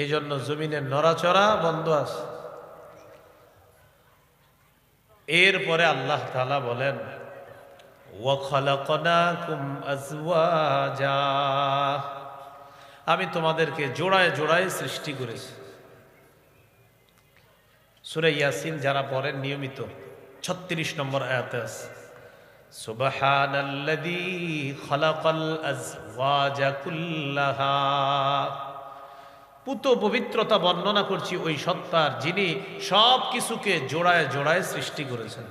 এই জন্য জমিনের নড়াচড়া বন্ধ আছে। এরপরে আল্লাহ তাআলা বলেন ওয়া খালাকনাকুম আজওয়াজা, আমি তোমাদেরকে জোড়ায় জোড়ায় সৃষ্টি করেছি। সূরা ইয়াসিন যারা পড়েন নিয়মিত 36 নম্বর আয়াতে আছে, সুবহানাল্লাযী খালাকাল আজওয়াজা কুল্লাহা, পুত পবিত্রতা বর্ণনা করছি ওই সত্তার যিনি সব কিছুকে জোড়ায় জোড়ায় সৃষ্টি করেছেন।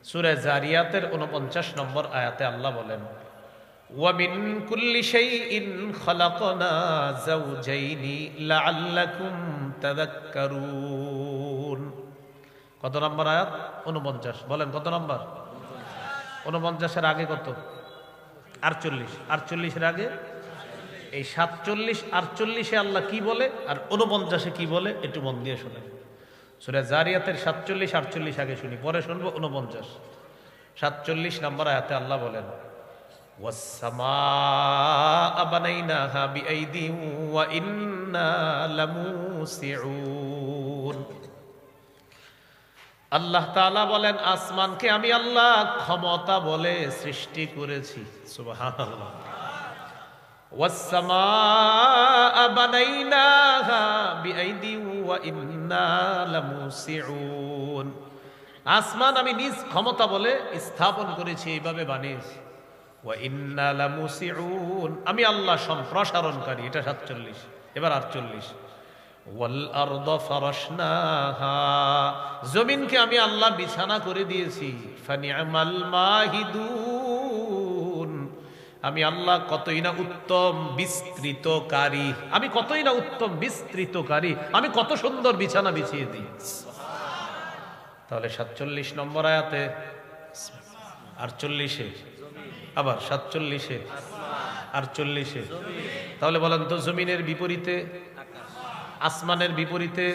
সূরা জারিয়াতের 49 নম্বর আয়াতে আল্লাহ বলেন ওয়া মিন কুল্লি শাইইন খালাকনা যাওজাইনি লাআল্লাকুম তাযাক্কারুন। কত নম্বর আয়াত? 49। বলেন কত নম্বর? 49 এর আগে কত? 48। 48 এর আগে এই 47 48 আল্লাহ কি বলে আর 49 কি বলে একটু মন দিয়ে শুনেন। সূরা জারিয়াতের 47 48 আগে শুনি, পরে শুনবো 49। 47 নম্বর আয়াতে আল্লাহ বলেন ওয়াস সামাআ বানাইনাহা বিআইদিন ওয়া ইন্না লামুসিউন। আল্লাহ তাআলা বলেন আসমানকে আমি আল্লাহ ক্ষমতা বলে সৃষ্টি করেছি। সুবহানাল্লাহ। ওয়াস সামাআ বানাইনাহা বিআইদিন ওয়া ইন্না লামুসিউন, আসমান আমি নিজ ক্ষমতা বলে স্থাপন করেছি, এইভাবে বানিয়েছি। ওয়া ইন্না লামুসিউন, আমি আল্লাহ সম্প্রসারণকারী। এটা 47। এবার 48। ওয়াল আরদা ফারাশনাহা, জমিনকে আমি আল্লাহ বিছানা করে দিয়েছি। ফানি'মাল মাহিদুন, আমি আল্লাহ কতই না উত্তম বিস্তৃতকারী, আমি কতই না উত্তম বিস্তৃতকারী, আমি কত সুন্দর বিছানা বিছিয়ে দিই। তাহলে 47 নম্বর আয়াতে, 48-এ, আবার 47-এ, 48-এ, তাহলে বলেন তো জমিনের বিপরীতে, আসমানের বিপরীতে।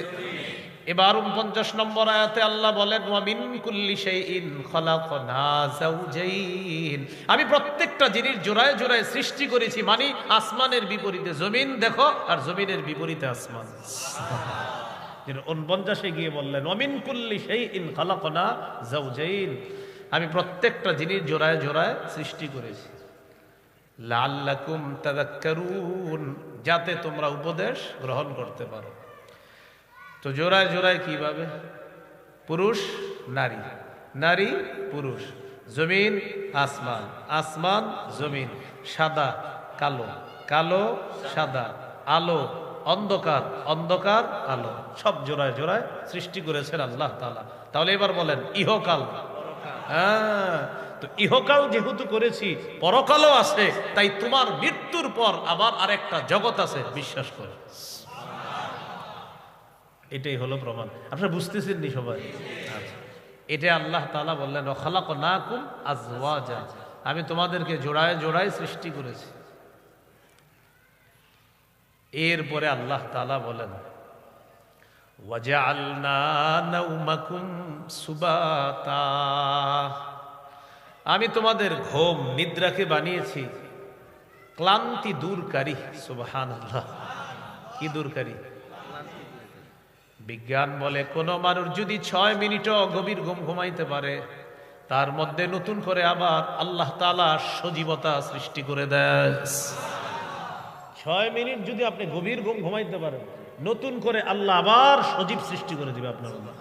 এবার 49 নম্বর আয়াতে আল্লাহ বলেন ওয়া মিন কুল্লি শাইইন খালাকনা যাওজাইন, আমি প্রত্যেকটা জিনিস জোড়ায় জোড়ায় সৃষ্টি করেছি, মানে আসমানের বিপরীতে জমিন দেখো আর জমিনের বিপরীতে আসমান। 49-এ গিয়ে বললেন ওয়া মিন কুল্লি শাইইন খালাকনা যাওজাইন, আমি প্রত্যেকটা জিনিস জোড়ায় জোড়ায় সৃষ্টি করেছি। লাআল্লাকুম তাযাক্কারুন, যাতে তোমরা উপদেশ গ্রহণ করতে পারো। তো জোড়ায় জোড়ায় কিভাবে? পুরুষ নারী, নারী পুরুষ, জমিন আসমান, আসমান জমিন, সাদা কালো, কালো সাদা, আলো অন্ধকার, অন্ধকার আলো, সব জোড়ায় জোড়ায় সৃষ্টি করেছেন আল্লাহ তাআলা। তাহলে এবার বলেন ইহকাল, হ্যাঁ, তো ইহকাল যেহেতু করেছি, পরকালও আছে, তাই তোমার মৃত্যুর পর আবার আরেকটা জগৎ আছে, বিশ্বাস করো। এটাই হলো প্রমাণ। আপনারা বুঝতেছেন নি সবাই? আচ্ছা, এটা আল্লাহ তাআলা বললেন ওয়া খালাকনাকুম আজওয়াজা, আমি তোমাদেরকে জোড়ায় জোড়ায় সৃষ্টি করেছি। এরপরে আল্লাহ তাআলা বলেন ওয়াজআলনা নাওমাকুম সুবাতা, আমি তোমাদের ঘুম নিদ্রাকে বানিয়েছি ক্লান্তি দূরকারী। সুবহানাল্লাহ, কি দূরকারী? বিজ্ঞান বলে কোন মানুষ যদি 6 মিনিটও গভীর ঘুম ঘুমাইতে পারে, তার মধ্যে নতুন করে আবার আল্লাহ তাআলা সজীবতা সৃষ্টি করে দেয়। 6 মিনিট যদি আপনি গভীর ঘুম ঘুমাইতে পারেন, নতুন করে আল্লাহ আবার সজীব সৃষ্টি করে দিবে আপনার মধ্যে,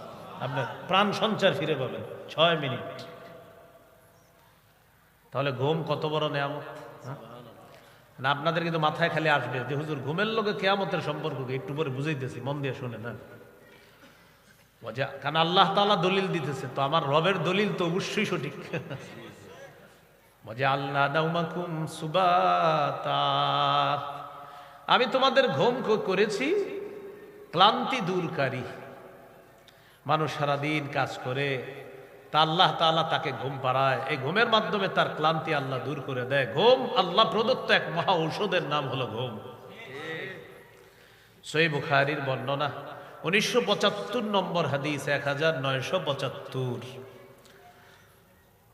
আপনার প্রাণ সঞ্চার ফিরে পাবেন 6 মিনিট। তাহলে ঘুম কত বড় নেয়ামত! না আপনাদের কিন্তু মাথায় খালি আসবে যে হুজুর ঘুমের লগে কিয়ামতের সম্পর্ক কি? একটু পরে বুঝাইতেছি, মন দিয়ে শুনে না। কারণ আল্লাহ তাআলা দলিল দিতেছে, তো আমার রবের দলিল তো অবশ্যই সঠিক। ওয়াজআলনা নাওমাকুম সুবাতা, আমি তোমাদের ঘুম করেছি ক্লান্তি দূরকারী। মানুষ সারাদিন কাজ করে, তা আল্লাহ তাআলা তাকে ঘুম পাড়ায়, এই ঘুমের মাধ্যমে তার ক্লান্তি আল্লাহ দূর করে দেয়। ঘুম আল্লাহ প্রদত্ত এক মহা ঔষধের নাম হলো ঘুম। সহিহ বুখারীর বর্ণনা 1975 নম্বর হাদিস, 1975।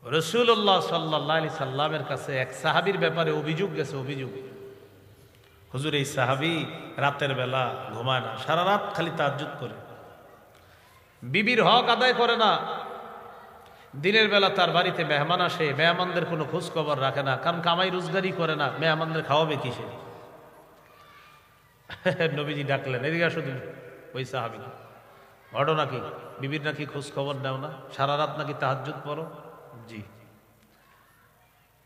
রাসূলুল্লাহ সাল্লাল্লাহু আলাইহি সাল্লামের কাছে এক সাহাবীর ব্যাপারে অভিযোগ গেছে। অভিযোগ, হুজুর এই সাহাবী রাতের বেলা ঘুমায় না, সারা রাত খালি তাহাজ্জুদ করে, বিবির হক আদায় করে না। দিনের বেলা তার বাড়িতে মেহমান আসে, মেহমানদের কোনো খোঁজ খবর রাখে না, কারণ কামাই রোজগারি করে না, মেহমানদের খাওয়াবে কিসে? নবীজি ডাকলেন, এদিকে আসো তুমি। ওই সাহাবী, ঘটনা কি? বিবির নাকি খোঁজ খবর নাও না, সারা রাত নাকি তাহাজ্জুদ পড়ো। জি।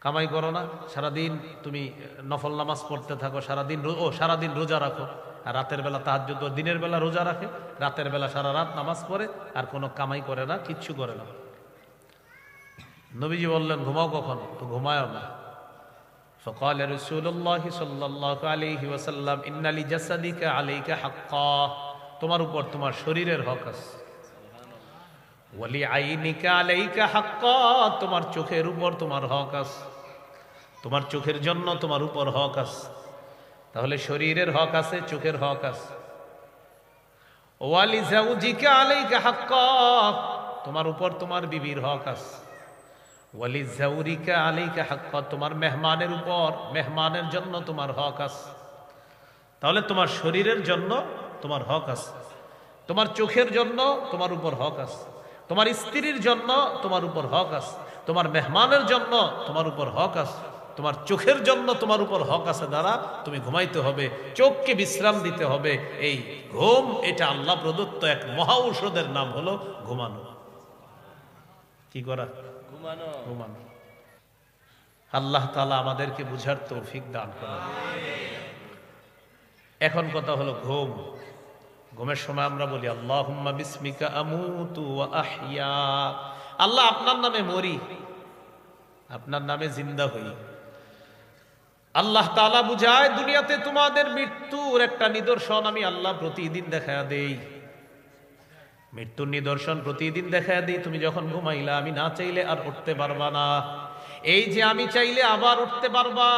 কামাই করো না, সারাদিন তুমি নফল নামাজ পড়তে থাকো, সারাদিন রোজা রাখো, আর রাতের বেলা তাহাজ্জুদ, দিনের বেলা রোজা রাখে, রাতের বেলা সারা রাত নামাজ পড়ে, আর কোনো কামাই করে না, কিচ্ছু করে না। নবীজি বললেন ঘুমাও কখন? তো ঘুমায়ও না। فقال رسول الله صلى الله عليه وسلم ان لجسدك عليك حقا, তোমার উপর তোমার শরীরের হক আছে। ওয়ালি আইনিকা আলাইকা হাক্কা, তোমার চোখের উপর তোমার হক আছে, তোমার চোখের জন্য তোমার উপর হক আছে। তাহলে শরীরের হক আছে, চোখের হক আছে। ওয়ালি যাওজিকা আলাইকা হাক্কা, তোমার উপর তোমার বিবির হক আছে। ওয়ালি যাওরিকা আলাইকা হাক্কা, তোমার মেহমানের উপর, মেহমানের জন্য তোমার হক আছে। তাহলে তোমার শরীরের জন্য তোমার হক আছে, তোমার চোখের জন্য তোমার উপর হক আছে, তোমার স্ত্রীর জন্য তোমার উপর হক আছে, তোমার মেহমানের জন্য তোমার উপর হক আছে, তোমার চোখের জন্য তোমার উপর হক আছে। দ্বারা তুমি ঘুমাইতে হবে, চোখকে বিশ্রাম দিতে হবে। এই ঘুম, এটা আল্লাহ প্রদত্ত এক মহা ঔষধের নাম হলো ঘুমানো। কি করা? ঘুমানো। ঘুমানো। আল্লাহ তাআলা আমাদেরকে বুঝার তৌফিক দান করেন। এখন কথা হলো ঘুম। ঘুমের সময় আমরা বলি আল্লাহুম্মা বিসমিকা আমুতু ওয়া আহইয়া, আল্লাহ আপনার নামে মরি, আপনার নামে জিন্দা হই। আল্লাহ তাআলা বুঝায়, দুনিয়াতে তোমাদের মৃত্যুর একটা নিদর্শন আমি আল্লাহ প্রতিদিন দেখায়া দেই। মৃত্যুর নিদর্শন প্রতিদিন দেখায়া দিই। তুমি যখন ঘুমাইলা, আমি না চাইলে আর উঠতে পারবা না। এই যে আমি চাইলে আবার উঠতে পারবা।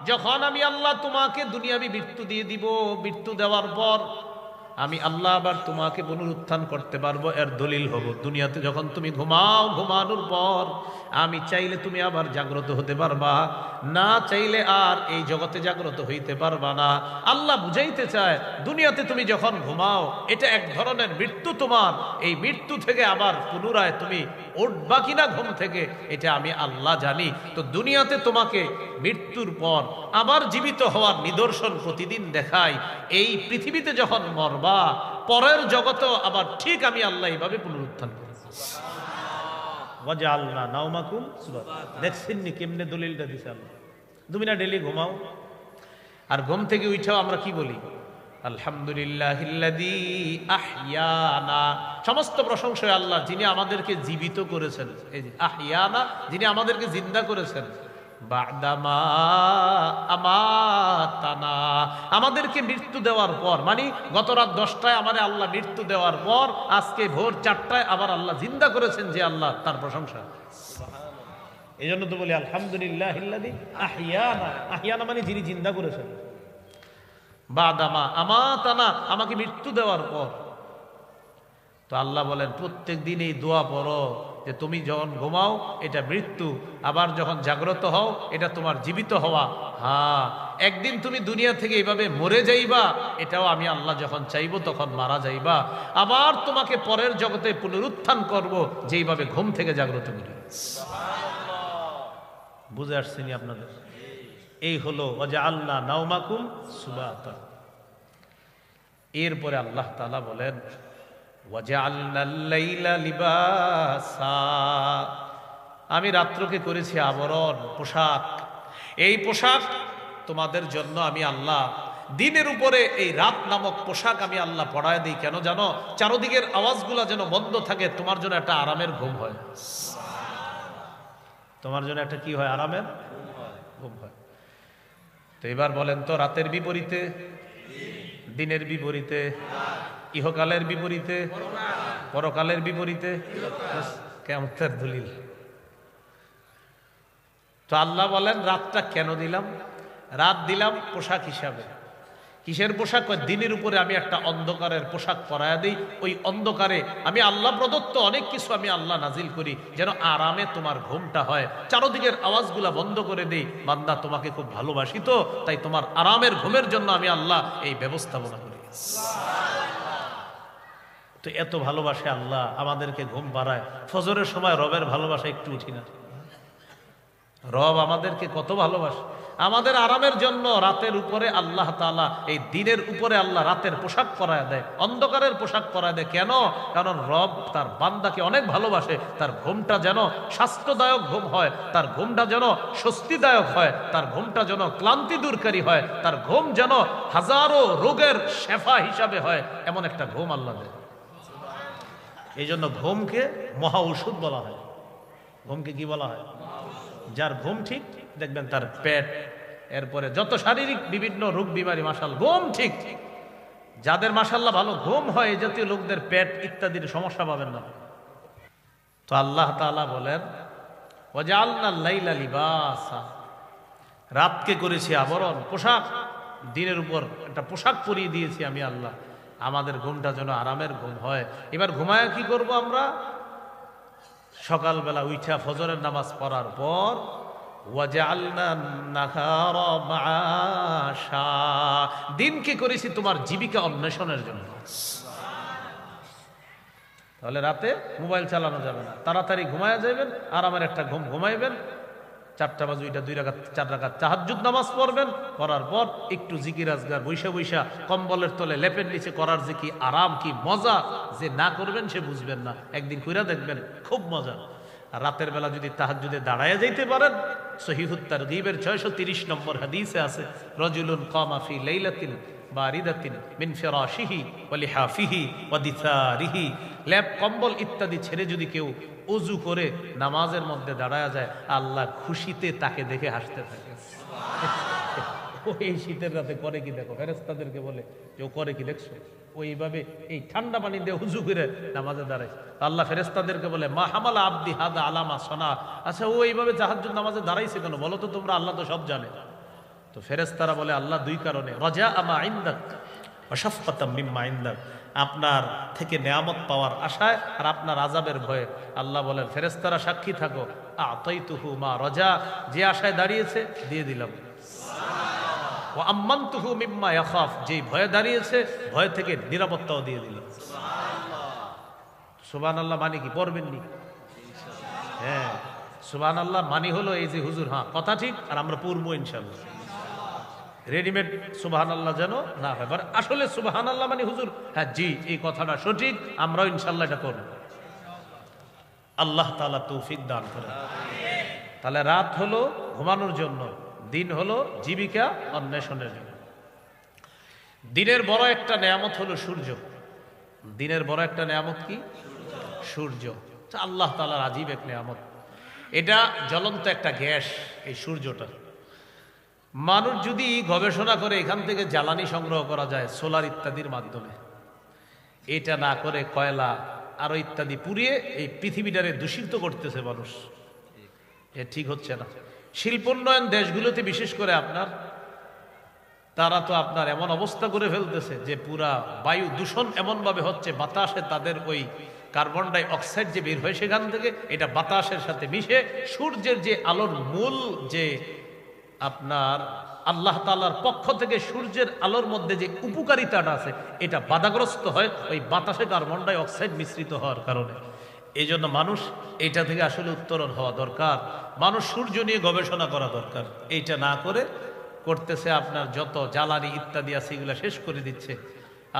যখন আমি আল্লাহ তোমাকে দুনিয়াবি মৃত্যু দিয়ে দিব, মৃত্যু দেওয়ার পর আমি আল্লাহ আবার তোমাকে পুনরুত্থান করতে পারবো, এর দলিল হব। দুনিয়াতে যখন তুমি ঘুমাও, ঘুমানোর পর আমি চাইলে তুমি আবার জাগ্রত হতে পারবা, না চাইলে আর এই জগতে জাগ্রত হইতে পারবা না। আল্লাহ বুঝাইতে চায়, দুনিয়াতে তুমি যখন ঘুমাও এটা এক ধরনের মৃত্যু তোমার, এই মৃত্যু থেকে আবার পুনরায় তুমি উঠবা কিনা ঘুম থেকে এটা আমি আল্লাহ জানি। তো দুনিয়াতে তোমাকে মৃত্যুর পর আবার জীবিত হওয়ার নিদর্শন প্রতিদিন দেখাই। এই পৃথিবীতে যখন মরবা, পরের জগতেও আবার ঠিক আমি আল্লাহ এইভাবে পুনরুত্থান করি। ওয়াজআলনা নাওমাকুম সুবাতা। দেখছেন নি কেমনে দলিলটা দিছে আল্লাহ। তুমি না ডেলি ঘুমাও, আর ঘুম থেকে উঠাও আমরা কি বলি? আলহামদুলিল্লাহিল্লাযী আহইয়ানা। সমস্ত প্রশংসা আল্লাহ, যিনি আমাদেরকে জীবিত করেছেন। এই যে আহইয়ানা, যিনি আমাদেরকে জিন্দা করেছেন। বা'দামা আমাতানা, আমাদেরকে মৃত্যু দেওয়ার পর, মানে গত রাত 10টায় আমাদের আল্লাহ মৃত্যু দেওয়ার পর আজকে ভোর 4টায় আবার আল্লাহ জিন্দা করেছেন। যে আল্লাহ, তার প্রশংসা। এই জন্য তো বলি আলহামদুলিল্লাহিল্লাযী আহইয়ানা। আহইয়ানা মানে যিনি জিন্দা করেছেন। বা'দামা আমাতানা, আমাকে মৃত্যু দেওয়ার পর। তো আল্লাহ বলেন প্রত্যেক দিন এই দোয়া পড়ো যে তুমি যখন ঘুমাও এটা মৃত্যু, আবার যখন জাগ্রত হও এটা তোমার জীবিত হওয়া। হ্যাঁ, একদিন তুমি দুনিয়া থেকে এইভাবে মরে যাইবা, এটাও আমি আল্লাহ যখন চাইবো তখন মারা যাইবা। আবার তোমাকে পরের জগতে পুনরুত্থান করব, যেইভাবে ঘুম থেকে জাগ্রত করি। বুঝে আসছেনি আপনাদের? এই হলো ওয়াজআলনা নাওমাকুম সুবাতা। এরপরে আল্লাহ তাআলা বলেন ওয়াজআলনাল লাইলা লিবাসা, আমি রাত্রকে করেছি আবরণ, পোশাক। এই পোশাক তোমাদের জন্য আমি আল্লাহ দিনের উপরে এই রাত নামক পোশাক আমি আল্লাহ পরায় দিই। কেন জানো? চারদিকের আওয়াজগুলা যেন বন্ধ থাকে, তোমার জন্য একটা আরামের ঘুম হয়। তোমার জন্য একটা কি হয়? আরামের ঘুম হয়। তো এবার বলেন তো, রাতের বিপরীতে, দিনের বিপরীতে, ইহকালের বিপরীতে, পরকালের বিপরীতে কিয়ামতের দলিল। তো আল্লাহ বলেন রাতটা কেন দিলাম? রাত দিলাম পোশাক হিসাবে। কিসের পোশাক? দিনের উপরে আমি একটা অন্ধকারের পোশাক পরায়া দিই। ওই অন্ধকারে আমি আল্লাহ প্রদত্ত অনেক কিছু আমি আল্লাহ নাজিল করি, যেন আরামে তোমার ঘুমটা হয়। চারদিকের আওয়াজগুলা বন্ধ করে দিই। বান্দা, তোমাকে খুব ভালোবাসি, তো তাই তোমার আরামের ঘুমের জন্য আমি আল্লাহ এই ব্যবস্থাপনা করি। তো এত ভালোবাসে আল্লাহ, আমাদেরকে ঘুম পাড়ায়। ফজরের সময় রবের ভালোবাসা একটু উঠি না? রব আমাদেরকে কত ভালোবাসে। আমাদের আরামের জন্য রাতের উপরে আল্লাহ তাআলা, এই দিনের উপরে আল্লাহ রাতের পোশাক পরায় দেয়, অন্ধকারের পোশাক পরায় দেয়। কেন? কারণ রব তার বান্দাকে অনেক ভালোবাসে। তার ঘুমটা যেন স্বাস্থ্যদায়ক ঘুম হয়, তার ঘুমটা যেন স্বস্তিদায়ক হয়, তার ঘুমটা যেন ক্লান্তি দূরকারী হয়, তার ঘুম যেন হাজারো রোগের শেফা হিসাবে হয়, এমন একটা ঘুম আল্লাহ দেয়। এই জন্য ঘুমকে মহা ঔষধ বলা হয়। ঘুমকে কি বলা হয়? যার ঘুম ঠিক, দেখবেন তার পেট, এরপরে যত শারীরিক বিভিন্ন রোগ বিমারি, মাশাআল্লাহ ঘুম ঠিক। যাদের মাশাআল্লাহ ভালো ঘুম হয়, এই জাতীয় লোকদের পেট ইত্যাদির সমস্যা পাবেন না। তো আল্লাহ তাআলা বলেন ওয়াজআলনাল লাইলা লিবাসা, রাতকে করেছি আবরণ, পোশাক। দিনের উপর একটা পোশাক পরিয়ে দিয়েছি আমি আল্লাহ, আমাদের ঘুমটা যেন আরামের ঘুম হয়। এবার ঘুমায় কি করব আমরা? সকালবেলা উঠা ফজরের নামাজ পড়ার পর ওয়াজআলনা নাহারা মাআশা, দিনকে করেছি তোমার জীবিকা অন্বেষণের জন্য। তাহলে রাতে মোবাইল চালানো যাবে না, তাড়াতাড়ি ঘুমায়া যাবেন, আরামের একটা ঘুম ঘুমাইবেন। 4টা বাজে ওইটা 2 রাকাত 4 রাকাত তাহাজ্জুদ নামাজ পড়বেন, করার পর একটু জিকির আজগার বৈশা বৈশা কম্বলের তলে লেপের নিচে করার যে কি আরাম, কি মজা, যে না করবেন সে বুঝবেন না। একদিন কইরা দেখবেন খুব মজা। আর রাতের বেলা যদি তাহাজ্জুদে দাঁড়ায়া যাইতে পারেন, সহিহুত তারগীবের 630 নম্বর হাদিসে আছে, রাজুলুন কামা ফি লাইলাতিন বারিদাতিন মিন ফিরাশিহি ওয়া লিহাফিহি ওয়া দিসারিহি, লেপ কম্বল ইত্যাদি ছেড়ে যদি কেউ ওযু করে নামাজের মধ্যে দাঁড়ায়া যায়, আল্লাহ খুশিতে তাকে দেখে হাসতে থাকে। ও এই শীতের রাতে করে কি দেখো, ফেরেশতাদেরকে বলে যে ও করে কি দেখছো, ওইভাবে এই ঠান্ডা পানি দিয়ে হুজু করে নামাজে দাঁড়ায়। আল্লাহ ফেরেশতাদেরকে বলে মা হামালা আব্দি হাদা আলামা সোনা, আচ্ছা ও এইভাবে তাহাজ্জুদ নামাজে দাঁড়াইছে কেন বলো তো তোমরা, আল্লাহ তো সব জানে। তো ফেরেশতারা বলে আল্লাহ দুই কারণে, রাজা আমা ইনদাক ওয়া শাফকাতাম মিম্মা ইনদাক, আপনার থেকে নেয়ামত পাওয়ার আশায় আর আপনার আযাবের ভয়ে। আল্লাহ বলেন ফেরেশতারা সাক্ষী থাকো, আতাইতুহু মা রাজা, যে আশায় দাঁড়িয়েছে দিয়ে দিলাম, ওয়া আম্মানতুহু মিম্মা ইয়াখাফ, যেই ভয়ে দাঁড়িয়েছে ভয় থেকে নিরাপত্তাও দিয়ে দিলাম। সুবহানাল্লাহ মানে কি পড়বেননি? হ্যাঁ সুবহানাল্লাহ মানে হলো এই যে হুজুর হ্যাঁ কথা ঠিক, আর আমরা পড়বো ইনশাআল্লাহ। রেডিমেড সুবহানাল্লাহ যেন না হয়, আসলে সুবহানাল্লাহ মানে হুজুর হ্যাঁ জি এই কথাটা সঠিক, আমরাও ইনশাআল্লাহ এটা করব। আল্লাহ তাআলা তৌফিক দান করেন। তাহলে রাত হলো ঘুমানোর জন্য, দিন হলো জীবিকা অন্বেষণের জন্য। দিনের বড় একটা নেয়ামত হলো সূর্য। দিনের বড় একটা নেয়ামত কি? সূর্য। আল্লাহ তাআলার আজীব এক নেয়ামত। এটা জ্বলন্ত একটা গ্যাস, এই সূর্যটা। মানুষ যদি গবেষণা করে এখান থেকে জ্বালানি সংগ্রহ করা যায় সোলার ইত্যাদির মাধ্যমে, এটা না করে কয়লা আরো ইত্যাদি পুড়িয়ে এই পৃথিবীটারে দূষিত করতেছে মানুষ, এ ঠিক হচ্ছে না। শিল্পোন্নয়ন দেশগুলোতে বিশেষ করে তারা তো আপনার এমন অবস্থা করে ফেলতেছে যে পুরা বায়ু দূষণ এমন ভাবে হচ্ছে, বাতাসে তাদের ওই কার্বন ডাই অক্সাইড যে বের হয় সেখান থেকে এটা বাতাসের সাথে মিশে সূর্যের যে আলোর মূল যে আপনার আল্লাহ তাআলার পক্ষ থেকে সূর্যের আলোর মধ্যে যে উপকারিতাটা আছে এটা বাধাগ্রস্ত হয় ওই বাতাসে কার্বন ডাই অক্সাইড মিশ্রিত হওয়ার কারণে। এই জন্য মানুষ এইটা থেকে আসলে উত্তরণ হওয়া দরকার, মানুষ সূর্য নিয়ে গবেষণা করা দরকার। এইটা না করে করতেছে আপনার যত জ্বালানি ইত্যাদি আছে এগুলা শেষ করে দিচ্ছে।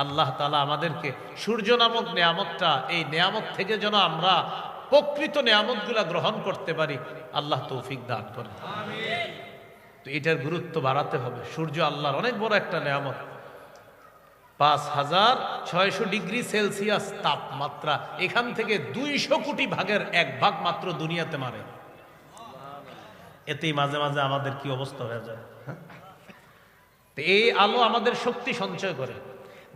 আল্লাহ তাআলা আমাদেরকে সূর্য নামক নেয়ামতটা, এই নেয়ামত থেকে যেন আমরা প্রকৃত নেয়ামতগুলা গ্রহণ করতে পারি, আল্লাহ তৌফিক দান করেন। তো এটার গুরুত্ব বাড়াতে হবে। সূর্য আল্লাহর অনেক বড় একটা নেয়ামত। 5600 ডিগ্রি সেলসিয়াস তাপমাত্রা, এখান থেকে 200 কোটি ভাগের 1 ভাগ মাত্র দুনিয়াতে মারে। এতেই মাঝে মাঝে আমাদের কি অবস্থা হয়ে যায়। তো এই আলো আমাদের শক্তি সঞ্চয় করে।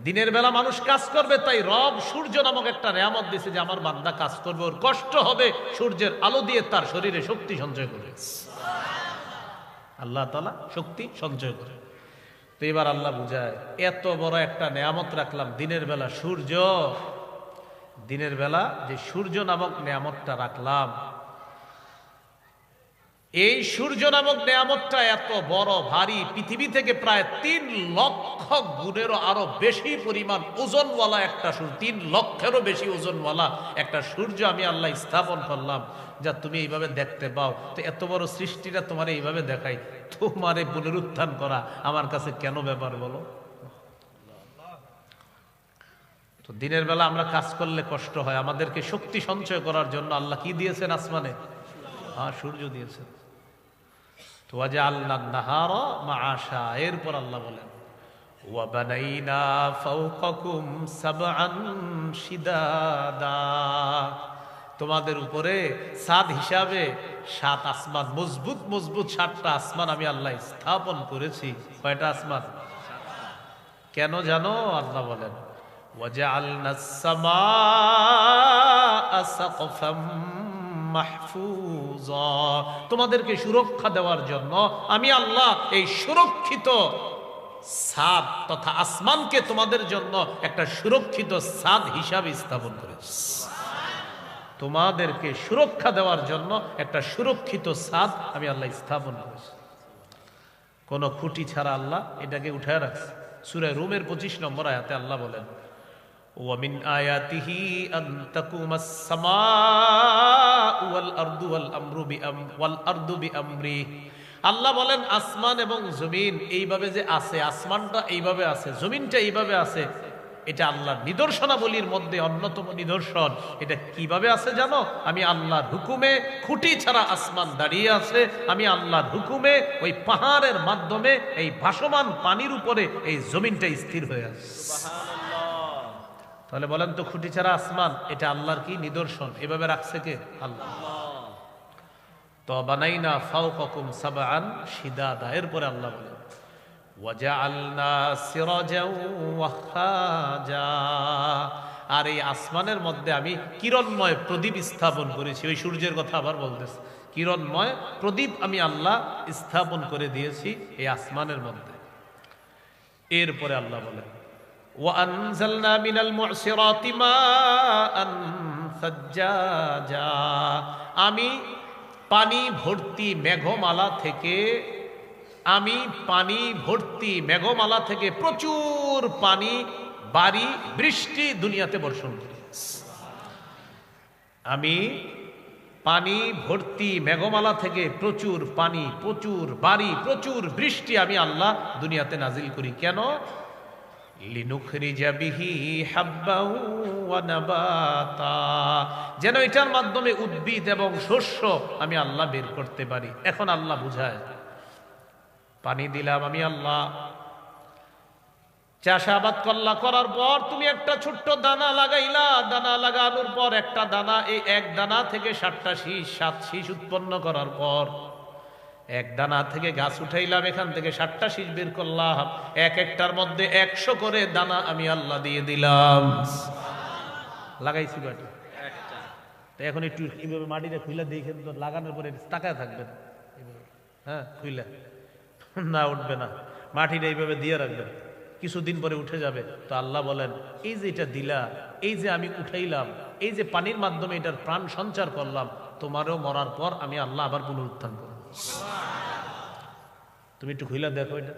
দিনের বেলা মানুষ কাজ করবে, তাই রব সূর্য নামক একটা নেয়ামত দিয়েছে যে আমার বান্দা কাজ করবে, ওর কষ্ট হবে, সূর্যের আলো দিয়ে তার শরীরে শক্তি সঞ্চয় করে। আল্লাহ তাআলা শক্তি সঞ্চয় করে। তো এবার আল্লাহ বুঝায় এত বড় একটা নেয়ামত রাখলাম দিনের বেলা সূর্য, দিনের বেলা যে সূর্য নামক নেয়ামতটা রাখলাম, এই সূর্য নামক নেয়ামতটা এত বড় ভারী, পৃথিবী থেকে প্রায় 3 লক্ষ গুণেরও আরো বেশি পরিমাণ ওজনওয়ালা একটা সূর্য, 3 লক্ষেরও বেশি ওজনওয়ালা একটা সূর্য আমি আল্লাহ স্থাপন করলাম, যা তুমি এইভাবে দেখতে পাও। তো এত বড় সৃষ্টিটা তোমার এইভাবে দেখাই, তোমারে পুনরুত্থান করা আমার কাছে কেন ব্যাপার বলো? তো দিনের বেলা আমরা কাজ করলে কষ্ট হয়, আমাদেরকে শক্তি সঞ্চয় করার জন্য আল্লাহ কি দিয়েছেন আসমানে? হ্যাঁ সূর্য দিয়েছেন। তো ওয়াজআলনা নাহারা মাআশা, এরপর আল্লাহ বলেন ওয়া বানাইনা ফাওকাকুম সাবআন শিদাদা, তোমাদের উপরে ছাদ হিসাবে 7 আসমান, মজবুত মজবুত 7টা আসমান আমি আল্লাহ স্থাপন করেছি। কয়টা আসমান? কেন জানো? আল্লাহ বলেন ওয়াজআলনাস সামাআ সাকফাম মাহফুজা, তোমাদেরকে সুরক্ষা দেওয়ার জন্য আমি আল্লাহ এই সুরক্ষিত ছাদ তথা আসমানকে তোমাদের জন্য একটা সুরক্ষিত ছাদ হিসাবে স্থাপন করেছি। তোমাদেরকে সুরক্ষা দেওয়ার জন্য একটা সুরক্ষিত ছাদ আমি আল্লাহ স্থাপন করেছি। কোন খুঁটি ছাড়া আল্লাহ এটাকে উঠায় রাখছে। সূরা রুমের 25 নম্বর আয়াতে আল্লাহ বলেন وَمِنْ آيَاتِهِ أَنْ تَقُومَ السَّمَاءُ وَالْأَرْضُ بِأَمْرِهِ, আল্লাহ বলেন আসমান এবং জমিন এইভাবে যে আছে, আসমানটা এইভাবে আছে, জমিনটা এইভাবে আছে, এটা আল্লাহর নিদর্শনাবলীর মধ্যে অন্যতম নিদর্শন। এটা কিভাবে আছে জানো? আমি আল্লাহর হুকুমে, খুঁটি ছাড়া আসমান দাঁড়িয়ে আছে, আমি আল্লাহর হুকুমে ওই পাহাড়ের মাধ্যমে এই ভাসমান পানির উপরে এই জমিনটা স্থির হয়ে আছে। তাহলে বলেন তো খুঁটি ছাড়া আসমান, এটা আল্লাহর কি নিদর্শন? এভাবে রাখছে কে? আল্লাহ। তো বানাইনা ফাওকাকুম সাবআন শিদাদা, এরপরে আল্লাহ বলেন ওয়াজআলনা সিরাজাও ওয়াহাজা, আর এই আসমানের মধ্যে আমি কিরণময় প্রদীপ স্থাপন করেছি। ওই সূর্যের কথা আবার বলতেছে, কিরণময় প্রদীপ আমি আল্লাহ স্থাপন করে দিয়েছি এই আসমানের মধ্যে। এরপরে আল্লাহ বলেন ওয়াআনজালনা মিনাল মুসিরাতি মাআন সাজ্জাজা, আমি পানি ভর্তি মেঘমালা থেকে, আমি পানি ভর্তি মেঘমালা থেকে প্রচুর পানি বাড়ি বৃষ্টি দুনিয়াতে বর্ষণ করি। আমি পানি ভর্তি মেঘমালা থেকে প্রচুর পানি, প্রচুর বাড়ি, প্রচুর বৃষ্টি আমি আল্লাহ দুনিয়াতে নাজিল করি। কেন? লিনুখরিজা বিহি হাব্বাও ওয়া নাবাতা, যেন এটার মাধ্যমে উদ্ভিদ এবং শস্য আমি আল্লাহ বের করতে পারি। এখন আল্লাহ বুঝায়, পানি দিলাম আমি আল্লাহ, চাষাবাদ করলা, করার পর তুমি একটা ছোট্ট দানা লাগাইলা, দানা লাগানোর পর একটা দানা, এই এক দানা থেকে 7টা শীষ, 7 শীষ উৎপন্ন করার পর এক দানা থেকে গাছ উঠাইলাম, এখান থেকে 7টা শীষ বের করলাম, এক একটার মধ্যে 100 করে দানা আমি আল্লাহ দিয়ে দিলাম। লাগাইছি বাটি তো এখন একটু এইভাবে মাটিটা খুইলা দেখে লাগানোর পরে তাকায় থাকবেন, হ্যাঁ খুইলা না উঠবে না, মাটিটা এইভাবে দিয়ে রাখবেন, কিছুদিন পরে উঠে যাবে। তো আল্লাহ বলেন এই যে এটা দিলা, এই যে আমি উঠাইলাম, এই যে পানির মাধ্যমে এটার প্রাণ সঞ্চার করলাম, তোমারও মরার পর আমি আল্লাহ আবার পুনরুত্থান করব। তুমি একটু খুইলা দেখো এটা।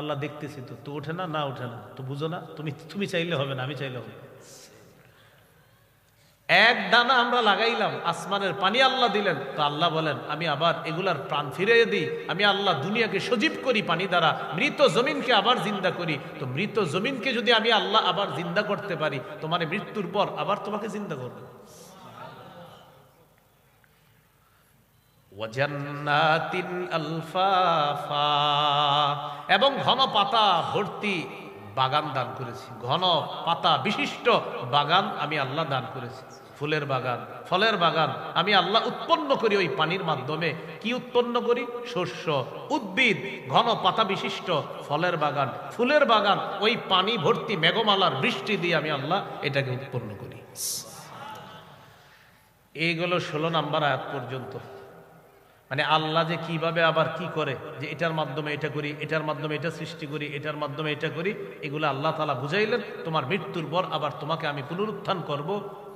আল্লাহ দেখতেছি তো, তো ওঠে না, না ওঠে না, তো বুঝো না, তুমি চাইলে হবে না, আমি চাইলে হবে। এক দানা আমরা লাগাইলাম, আসমানের পানি আল্লাহ দিলেন, তো আল্লাহ বলেন আমি আবার এগুলার প্রাণ ফিরিয়ে দিই, আমি আল্লাহ দুনিয়াকে সজীব করি পানি দ্বারা, মৃত জমিনকে আবার জিন্দা করি। তো মৃত জমিনকে যদি আমি আল্লাহ আবার জিন্দা করতে পারি, তোমার মৃত্যুর পর আবার তোমাকে জিন্দা করবে। ওয়াজান্নাতিন আলফাফা, এবং ঘন পাতা ভর্তি বাগান দান করেছি, ঘন পাতা বিশিষ্ট বাগান আমি আল্লাহ দান করেছি। ফুলের বাগান, ফলের বাগান আমি আল্লাহ উৎপন্ন করি ওই পানির মাধ্যমে। কি উৎপন্ন করি? শস্য, উদ্ভিদ, ঘন পাতা বিশিষ্ট ফলের বাগান, ফুলের বাগান, ওই পানি ভর্তি মেঘমালার বৃষ্টি দিয়ে আমি আল্লাহ এটাকে উৎপন্ন করি। এইগুলো 16 নম্বর আয়াত পর্যন্ত। মানে আল্লাহ যে কিভাবে আবার কি করে, যে এটার মাধ্যমে এটা করি, এটার মাধ্যমে এটা সৃষ্টি করি, এটার মাধ্যমে এটা করি, এগুলো আল্লাহ তাআলা বুঝাইলেন। তোমার মৃত্যুর পর আবার তোমাকে আমি পুনরুত্থান করব,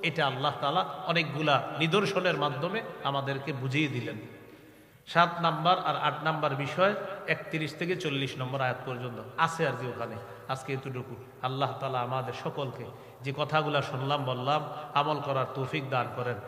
এটা আল্লাহ তাআলা অনেকগুলা নিদর্শনের মাধ্যমে আমাদেরকে বুঝিয়ে দিলেন। 7 নাম্বার আর 8 নাম্বার বিষয় 31 থেকে 40 নম্বর আয়াত পর্যন্ত আছে আর কি ওখানে। আজকে এতটুকু। আল্লাহ তাআলা আমাদের সকলকে যে কথাগুলা শুনলাম বললাম আমল করার তৌফিক দান করেন।